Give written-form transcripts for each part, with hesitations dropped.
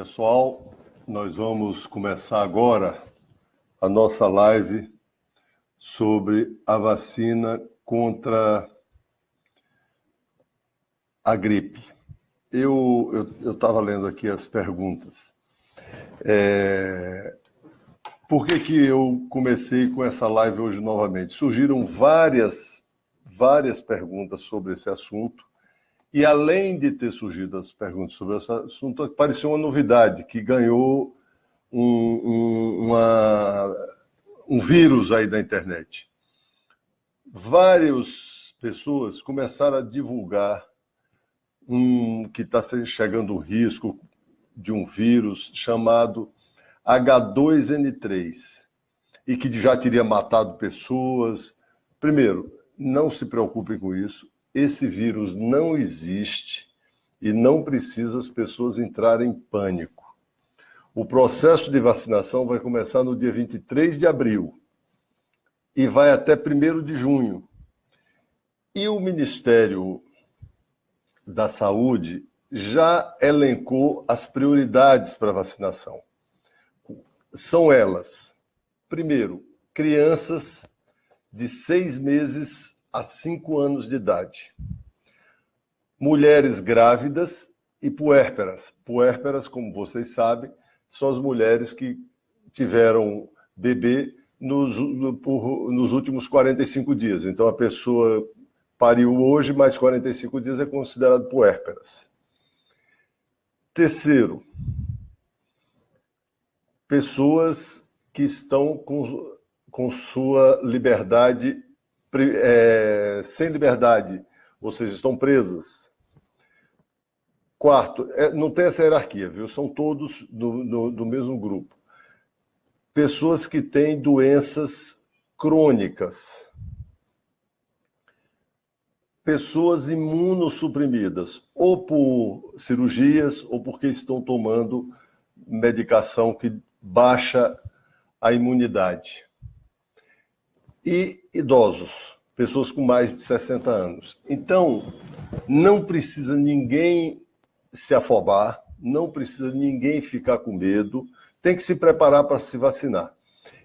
Pessoal, nós vamos começar agora a nossa live sobre a vacina contra a gripe. Eu estava lendo aqui as perguntas. Por que eu comecei com essa live hoje novamente? Surgiram várias perguntas sobre esse assunto. E além de ter surgido as perguntas sobre esse assunto, apareceu uma novidade, que ganhou um vírus aí da internet. Várias pessoas começaram a divulgar que está chegando o risco de um vírus chamado H2N3, e que já teria matado pessoas. Primeiro, não se preocupem com isso. Esse vírus não existe e não precisa as pessoas entrarem em pânico. O processo de vacinação vai começar no dia 23 de abril e vai até 1º de junho. E o Ministério da Saúde já elencou as prioridades para a vacinação. São elas: primeiro, crianças de 6 meses a 5 anos de idade, mulheres grávidas e puérperas. Puérperas, como vocês sabem, são as mulheres que tiveram bebê nos últimos 45 dias. Então, a pessoa pariu hoje, mais 45 dias é considerado puérperas. Terceiro, pessoas que estão com sua liberdade sem liberdade, ou seja, estão presas. Quarto, não tem essa hierarquia, viu? São todos do mesmo grupo. Pessoas que têm doenças crônicas. Pessoas imunossuprimidas, ou por cirurgias, ou porque estão tomando medicação que baixa a imunidade. E idosos, pessoas com mais de 60 anos. Então, não precisa ninguém se afobar, não precisa ninguém ficar com medo, tem que se preparar para se vacinar.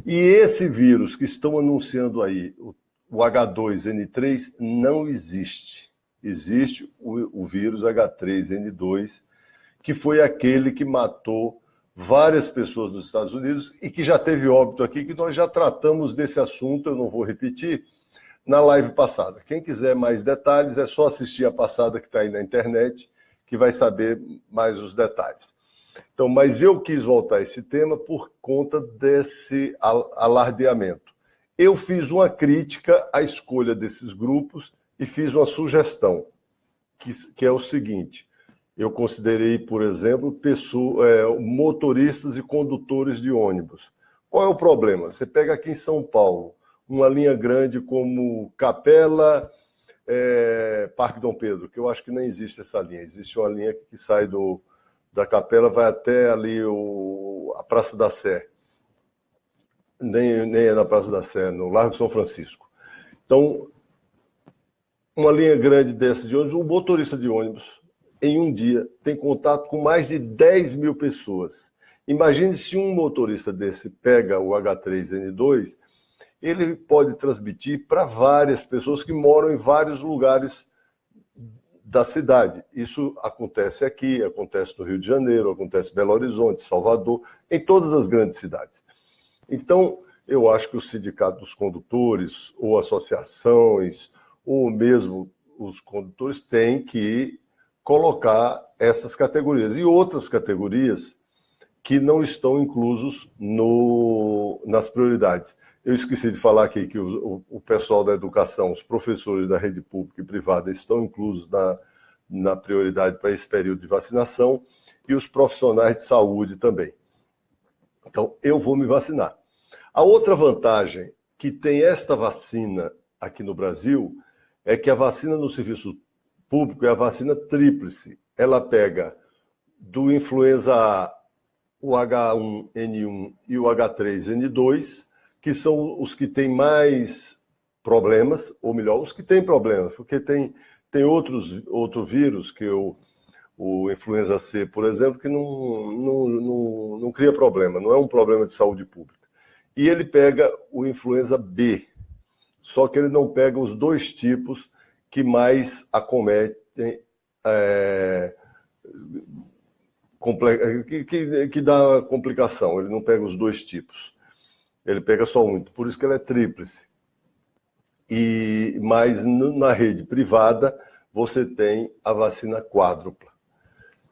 E esse vírus que estão anunciando aí, o H2N3, não existe. Existe o vírus H3N2, que foi aquele que matou várias pessoas nos Estados Unidos e que já teve óbito aqui, que nós já tratamos desse assunto, eu não vou repetir, na live passada. Quem quiser mais detalhes, é só assistir a passada que está aí na internet, que vai saber mais os detalhes. Então, mas eu quis voltar a esse tema por conta desse alardeamento. Eu fiz uma crítica à escolha desses grupos e fiz uma sugestão, que é o seguinte: eu considerei, por exemplo, motoristas e condutores de ônibus. Qual é o problema? Você pega aqui em São Paulo uma linha grande como Capela, Parque Dom Pedro, que eu acho que nem existe essa linha. Existe uma linha que sai da Capela, vai até ali a Praça da Sé. Nem é na Praça da Sé, no Largo São Francisco. Então, uma linha grande dessa de ônibus, um motorista de ônibus, em um dia, tem contato com mais de 10 mil pessoas. Imagine se um motorista desse pega o H3N2, ele pode transmitir para várias pessoas que moram em vários lugares da cidade. Isso acontece aqui, acontece no Rio de Janeiro, acontece em Belo Horizonte, Salvador, em todas as grandes cidades. Então, eu acho que o sindicato dos condutores, ou associações, ou mesmo os condutores, têm que colocar essas categorias e outras categorias que não estão inclusos nas prioridades. Eu esqueci de falar aqui que o pessoal da educação, os professores da rede pública e privada estão inclusos na prioridade para esse período de vacinação, e os profissionais de saúde também. Então, eu vou me vacinar. A outra vantagem que tem esta vacina aqui no Brasil é que a vacina no serviço público é a vacina tríplice. Ela pega do influenza A, o H1N1 e o H3N2, que são os que têm mais problemas, ou melhor, os que têm problemas, porque tem outro vírus, que o influenza C, por exemplo, que não cria problema, não é um problema de saúde pública. E ele pega o influenza B, só que ele não pega os dois tipos que mais acometem, que dá complicação. Ele não pega os dois tipos, ele pega só um, por isso que ele é tríplice. Mas na rede privada você tem a vacina quádrupla.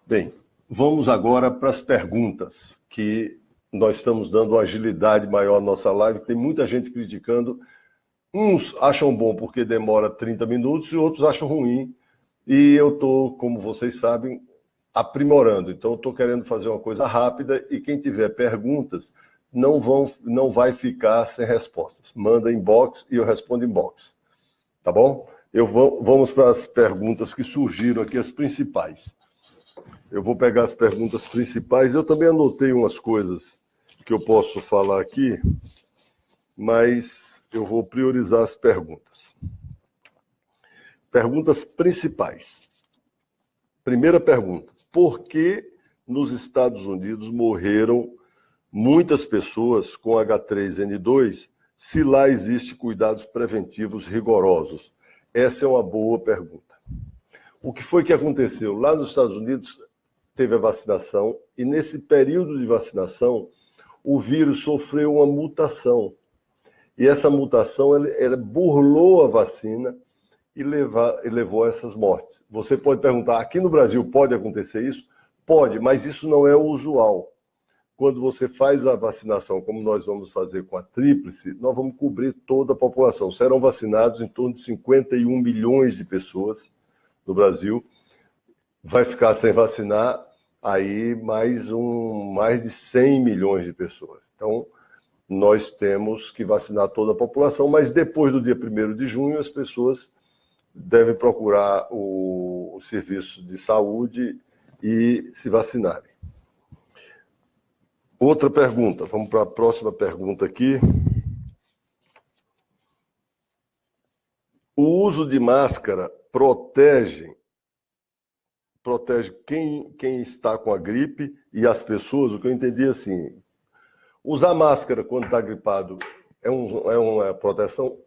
Bem, vamos agora para as perguntas, que nós estamos dando uma agilidade maior à nossa live. Tem muita gente criticando. Uns acham bom porque demora 30 minutos e outros acham ruim. E eu estou, como vocês sabem, aprimorando. Então, eu estou querendo fazer uma coisa rápida e quem tiver perguntas não vai ficar sem respostas. Manda inbox e eu respondo inbox. Tá bom? Vamos para as perguntas que surgiram aqui, as principais. Eu vou pegar as perguntas principais. Eu também anotei umas coisas que eu posso falar aqui, mas eu vou priorizar as perguntas. Perguntas principais. Primeira pergunta. Por que nos Estados Unidos morreram muitas pessoas com H3N2 se lá existe cuidados preventivos rigorosos? Essa é uma boa pergunta. O que foi que aconteceu? Lá nos Estados Unidos teve a vacinação e nesse período de vacinação o vírus sofreu uma mutação. E essa mutação ela burlou a vacina e levou a essas mortes. Você pode perguntar, aqui no Brasil pode acontecer isso? Pode, mas isso não é o usual. Quando você faz a vacinação, como nós vamos fazer com a tríplice, nós vamos cobrir toda a população. Serão vacinados em torno de 51 milhões de pessoas no Brasil. Vai ficar sem vacinar aí mais de 100 milhões de pessoas. Então, nós temos que vacinar toda a população, mas depois do dia 1º de junho, as pessoas devem procurar o serviço de saúde e se vacinarem. Outra pergunta, vamos para a próxima pergunta aqui. O uso de máscara protege quem está com a gripe e as pessoas? O que eu entendi assim, usar máscara quando está gripado é uma proteção?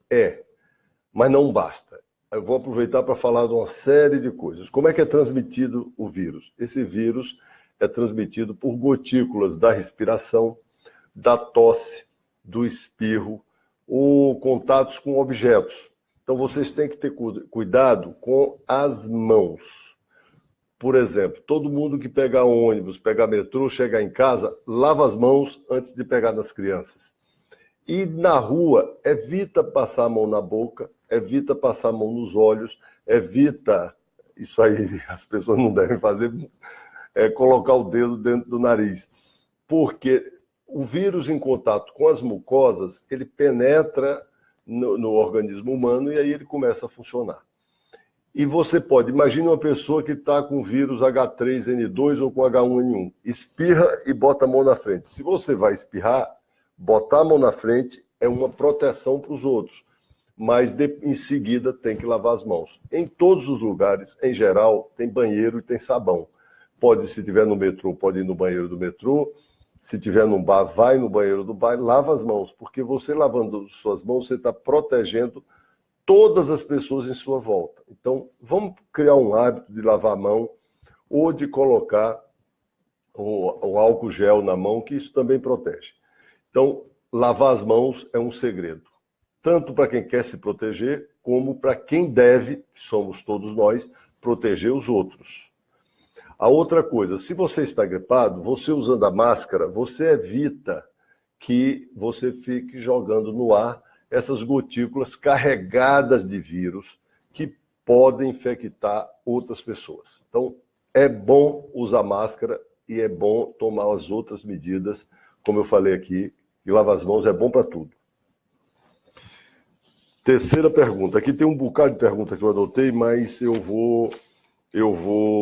Mas não basta. Eu vou aproveitar para falar de uma série de coisas. Como é que é transmitido o vírus? Esse vírus é transmitido por gotículas da respiração, da tosse, do espirro, ou contatos com objetos. Então, vocês têm que ter cuidado com as mãos. Por exemplo, todo mundo que pegar ônibus, pegar metrô, chegar em casa, lava as mãos antes de pegar nas crianças. E na rua, evita passar a mão na boca, evita passar a mão nos olhos, evita, isso aí as pessoas não devem fazer, colocar o dedo dentro do nariz. Porque o vírus em contato com as mucosas, ele penetra no organismo humano e aí ele começa a funcionar. E você pode, imagine uma pessoa que está com vírus H3N2 ou com H1N1, espirra e bota a mão na frente. Se você vai espirrar, botar a mão na frente é uma proteção para os outros, mas em seguida tem que lavar as mãos. Em todos os lugares, em geral, tem banheiro e tem sabão. Pode, se estiver no metrô, pode ir no banheiro do metrô. Se estiver num bar, vai no banheiro do bar e lava as mãos, porque você lavando suas mãos, você está protegendo todas as pessoas em sua volta. Então, vamos criar um hábito de lavar a mão ou de colocar o álcool gel na mão, que isso também protege. Então, lavar as mãos é um segredo, tanto para quem quer se proteger, como para quem deve, que somos todos nós, proteger os outros. A outra coisa, se você está gripado, você usando a máscara, você evita que você fique jogando no ar essas gotículas carregadas de vírus que podem infectar outras pessoas. Então, é bom usar máscara e é bom tomar as outras medidas, como eu falei aqui, e lavar as mãos é bom para tudo. Terceira pergunta. Aqui tem um bocado de pergunta que eu anotei, mas eu vou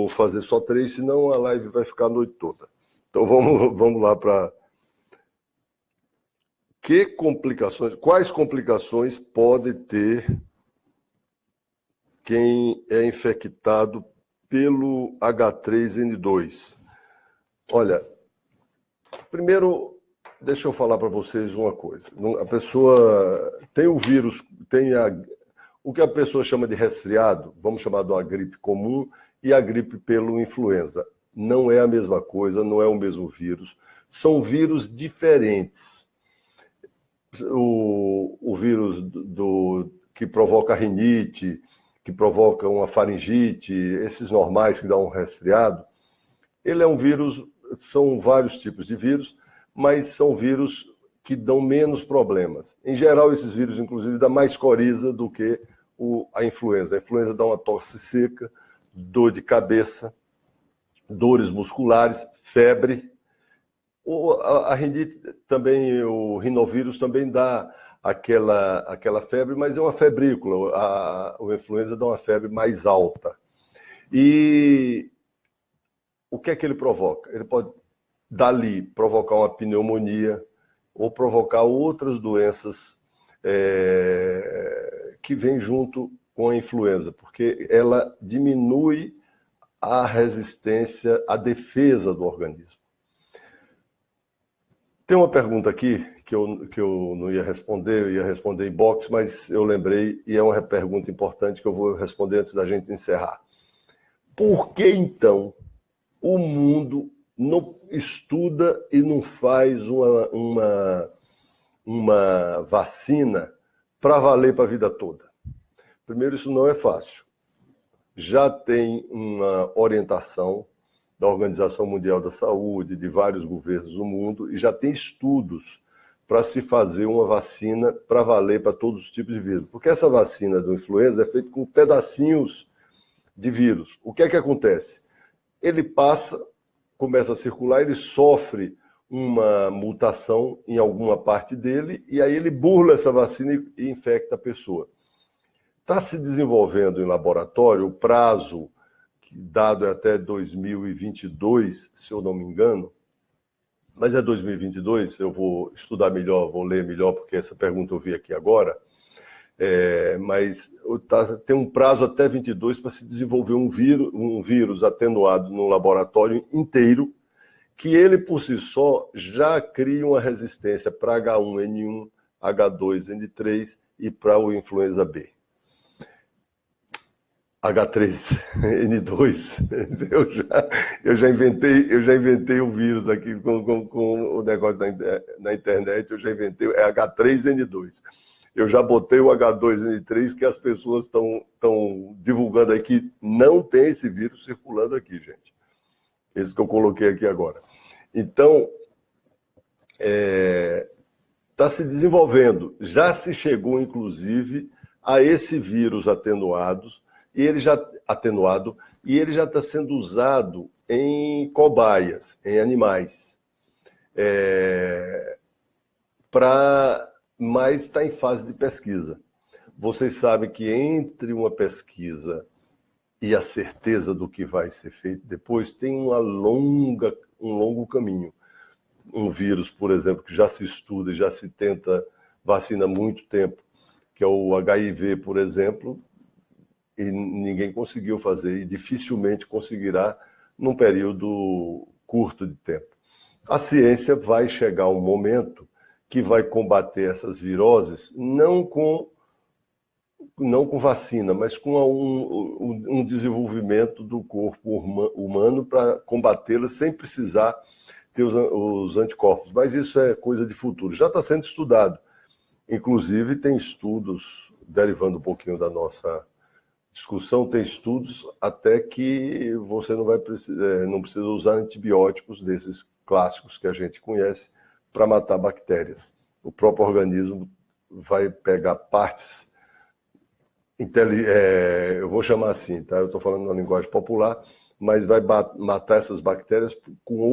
fazer só 3, senão a live vai ficar a noite toda. Então vamos lá para... Quais complicações pode ter quem é infectado pelo H3N2. Olha, primeiro, deixa eu falar para vocês uma coisa. A pessoa tem o vírus, o que a pessoa chama de resfriado, vamos chamar de uma gripe comum, e a gripe pelo influenza. Não é a mesma coisa, não é o mesmo vírus. São vírus diferentes. O vírus que provoca rinite, que provoca uma faringite, esses normais que dão um resfriado, ele é um vírus, são vários tipos de vírus, mas são vírus que dão menos problemas. Em geral, esses vírus, inclusive, dão mais coriza do que a influenza. A influenza dá uma tosse seca, dor de cabeça, dores musculares, febre. A rinite também, o rinovírus também dá aquela febre, mas é uma febrícula. O influenza dá uma febre mais alta. E o que é que ele provoca? Ele pode, dali, provocar uma pneumonia ou provocar outras doenças que vêm junto com a influenza, porque ela diminui a resistência, a defesa do organismo. Tem uma pergunta aqui que eu não ia responder, eu ia responder em box, mas eu lembrei, e é uma pergunta importante que eu vou responder antes da gente encerrar. Por que, então, o mundo não estuda e não faz uma vacina para valer para a vida toda? Primeiro, isso não é fácil. Já tem uma orientação da Organização Mundial da Saúde, de vários governos do mundo, e já tem estudos para se fazer uma vacina para valer para todos os tipos de vírus. Porque essa vacina do influenza é feita com pedacinhos de vírus. O que é que acontece? Ele passa, começa a circular, ele sofre uma mutação em alguma parte dele, e aí ele burla essa vacina e infecta a pessoa. Está se desenvolvendo em laboratório, o prazo dado é até 2022, se eu não me engano, mas é 2022, eu vou estudar melhor, vou ler melhor, porque essa pergunta eu vi aqui agora, mas tem um prazo até 22 para se desenvolver um vírus atenuado no laboratório inteiro, que ele por si só já cria uma resistência para H1N1, H2N3 e para o influenza B. H3N2, eu já inventei o vírus aqui com o negócio na internet, eu já inventei, é H3N2. Eu já botei o H2N3, que as pessoas estão divulgando aí que não tem esse vírus circulando aqui, gente. Esse que eu coloquei aqui agora. Então, está se desenvolvendo, já se chegou, inclusive, a esse vírus atenuado, e ele já está sendo usado em cobaias, em animais. Mas está em fase de pesquisa. Vocês sabem que entre uma pesquisa e a certeza do que vai ser feito depois, tem um longo caminho. Um vírus, por exemplo, que já se estuda e já se tenta vacina há muito tempo, que é o HIV, por exemplo, e ninguém conseguiu fazer, e dificilmente conseguirá num período curto de tempo. A ciência vai chegar um momento que vai combater essas viroses não com vacina, mas com um desenvolvimento do corpo humano para combatê-la sem precisar ter os anticorpos. Mas isso é coisa de futuro. Já está sendo estudado. Inclusive, tem estudos, derivando um pouquinho da nossa discussão, tem estudos até que você não precisa usar antibióticos desses clássicos que a gente conhece para matar bactérias. O próprio organismo vai pegar partes, eu vou chamar assim, tá? Eu estou falando na linguagem popular, mas vai matar essas bactérias com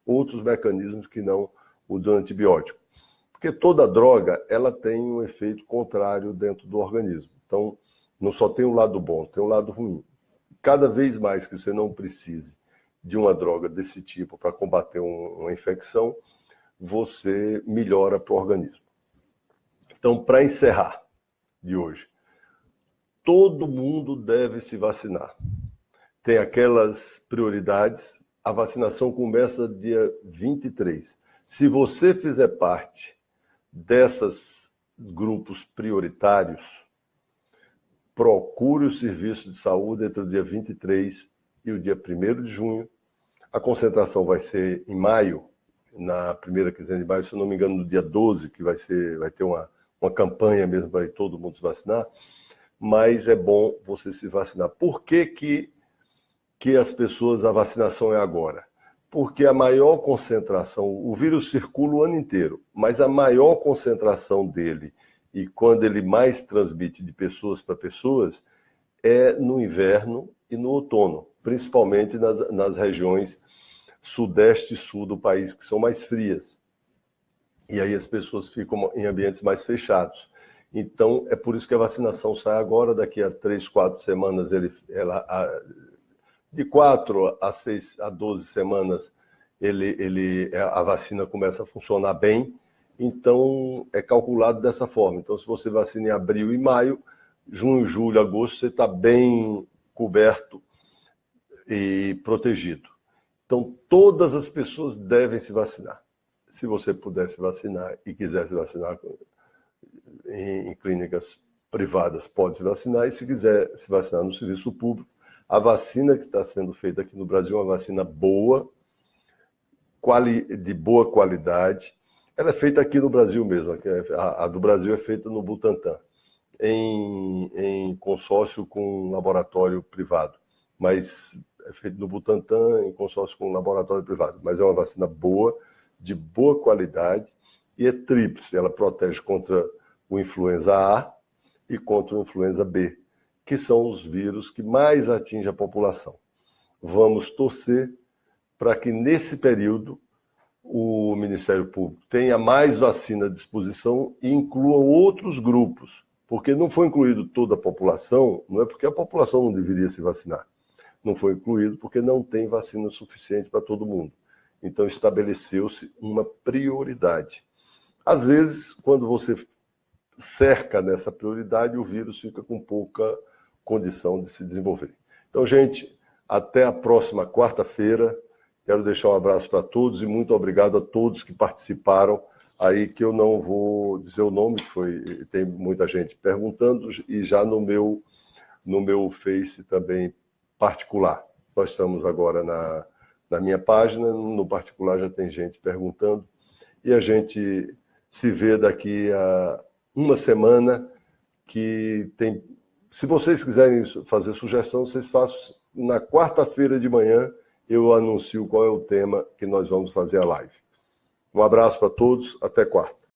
outros mecanismos que não o do antibiótico. Porque toda droga, ela tem um efeito contrário dentro do organismo. Então, não só tem um lado bom, tem um lado ruim. Cada vez mais que você não precise de uma droga desse tipo para combater uma infecção, você melhora para o organismo. Então, para encerrar de hoje, todo mundo deve se vacinar. tem aquelas prioridades. A vacinação começa dia 23. Se você fizer parte desses grupos prioritários, procure o serviço de saúde entre o dia 23 e o dia 1º de junho. A concentração vai ser em maio, na primeira quinzena de maio, se eu não me engano, no dia 12, que vai ter uma campanha mesmo para todo mundo se vacinar. Mas é bom você se vacinar. Por que as pessoas, a vacinação é agora? Porque a maior concentração, o vírus circula o ano inteiro, mas a maior concentração dele, e quando ele mais transmite de pessoas para pessoas, é no inverno e no outono, principalmente nas regiões sudeste e sul do país, que são mais frias. E aí as pessoas ficam em ambientes mais fechados. Então, é por isso que a vacinação sai agora, daqui a 3, 4 semanas, de 4 a 12 semanas, a vacina começa a funcionar bem. Então, é calculado dessa forma. Então, se você vacina em abril e maio, junho, julho, agosto, você está bem coberto e protegido. Então, todas as pessoas devem se vacinar. Se você puder se vacinar e quiser se vacinar em clínicas privadas, pode se vacinar. E se quiser se vacinar no serviço público, a vacina que está sendo feita aqui no Brasil é uma vacina boa, de boa qualidade. Ela é feita aqui no Brasil mesmo. A do Brasil é feita no Butantan, em consórcio com um laboratório privado. Mas é feito no Butantan, em consórcio com um laboratório privado. Mas é uma vacina boa, de boa qualidade, e é tríplice. Ela protege contra o influenza A e contra o influenza B, que são os vírus que mais atingem a população. Vamos torcer para que, nesse período, o Ministério Público tenha mais vacina à disposição e inclua outros grupos, porque não foi incluído toda a população, não é porque a população não deveria se vacinar. Não foi incluído porque não tem vacina suficiente para todo mundo. Então, estabeleceu-se uma prioridade. Às vezes, quando você cerca nessa prioridade, o vírus fica com pouca condição de se desenvolver. Então, gente, até a próxima quarta-feira. Quero deixar um abraço para todos e muito obrigado a todos que participaram aí, que eu não vou dizer o nome, que tem muita gente perguntando, e já no meu Face também particular. Nós estamos agora na minha página, no particular já tem gente perguntando, e a gente se vê daqui a uma semana, que tem... Se vocês quiserem fazer sugestão, vocês façam na quarta-feira de manhã. Eu anuncio qual é o tema que nós vamos fazer a live. Um abraço para todos, até quarta.